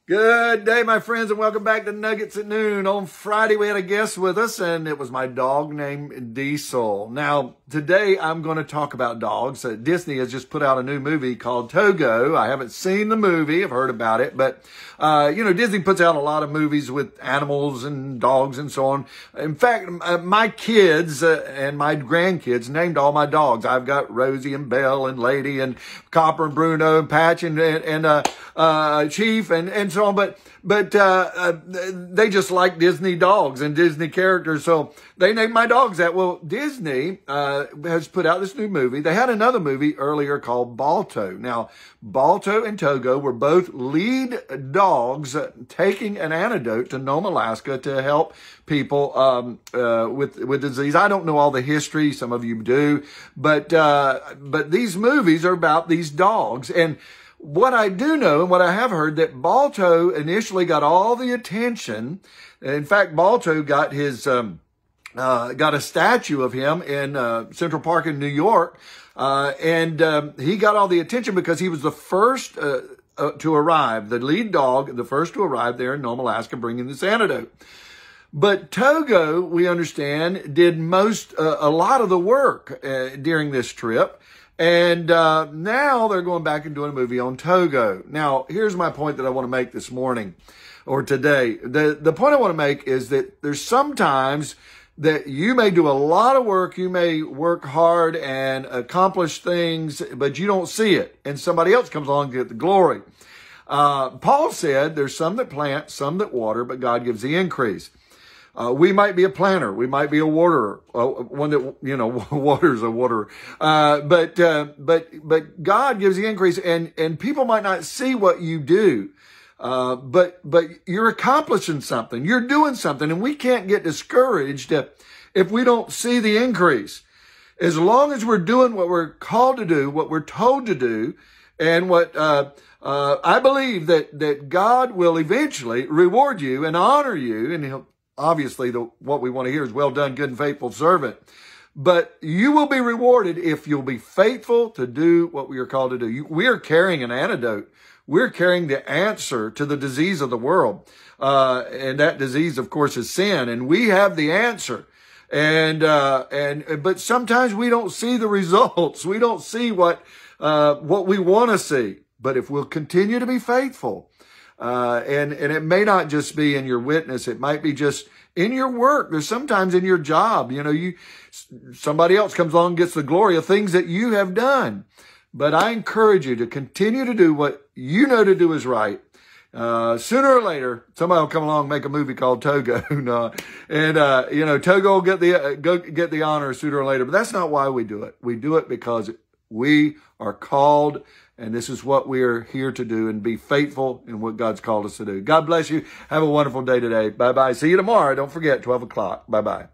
Good day, my friends, and welcome back to Nuggets at Noon. On Friday, we had a guest with us, and it was my dog named Diesel. Now, today I'm going to talk about dogs. Disney has just put out a new movie called Togo. I haven't seen the movie. I've heard about it, but, Disney puts out a lot of movies with animals and dogs and so on. In fact, my kids and my grandkids named all my dogs. I've got Rosie and Belle and Lady and Copper and Bruno and Patch and Chief and so on, but they just like Disney dogs and Disney characters, so they named my dogs that. Well, Disney has put out this new movie. They had another movie earlier called Balto. Now, Balto and Togo were both lead dogs taking an antidote to Nome, Alaska, to help people with disease. I don't know all the history. Some of you do, but these movies are about these dogs. And what I do know and what I have heard, that Balto initially got all the attention. In fact, Balto got his got a statue of him in Central Park in New York, and he got all the attention because he was the first to arrive, the lead dog, the first to arrive there in Nome, Alaska, bringing this antidote. But Togo, we understand, did a lot of the work during this trip. And now they're going back and doing a movie on Togo. Now, here's my point that I want to make this morning or today. The point I want to make is that there's sometimes that you may do a lot of work, you may work hard and accomplish things, but you don't see it. And somebody else comes along to get the glory. Paul said there's some that plant, some that water, but God gives the increase. We might be a planter. We might be a waterer, one that, waters a waterer. But God gives the increase, and people might not see what you do. But you're accomplishing something. You're doing something, and we can't get discouraged if we don't see the increase. As long as we're doing what we're called to do, what we're told to do, and what, I believe that God will eventually reward you and honor you, and He'll, obviously, what we want to hear is, well done, good and faithful servant. But you will be rewarded if you'll be faithful to do what we are called to do. We are carrying an antidote. We're carrying the answer to the disease of the world. And that disease, of course, is sin. And we have the answer. But sometimes we don't see the results. We don't see what we want to see. But if we'll continue to be faithful, and it may not just be in your witness. It might be just in your work. There's sometimes in your job, somebody else comes along and gets the glory of things that you have done. But I encourage you to continue to do what you know to do is right. Sooner or later, somebody will come along and make a movie called Togo. Togo will get the honor sooner or later. But that's not why we do it. We do it because we are called, and this is what we are here to do, and be faithful in what God's called us to do. God bless you. Have a wonderful day today. Bye-bye. See you tomorrow. Don't forget, 12 o'clock. Bye-bye.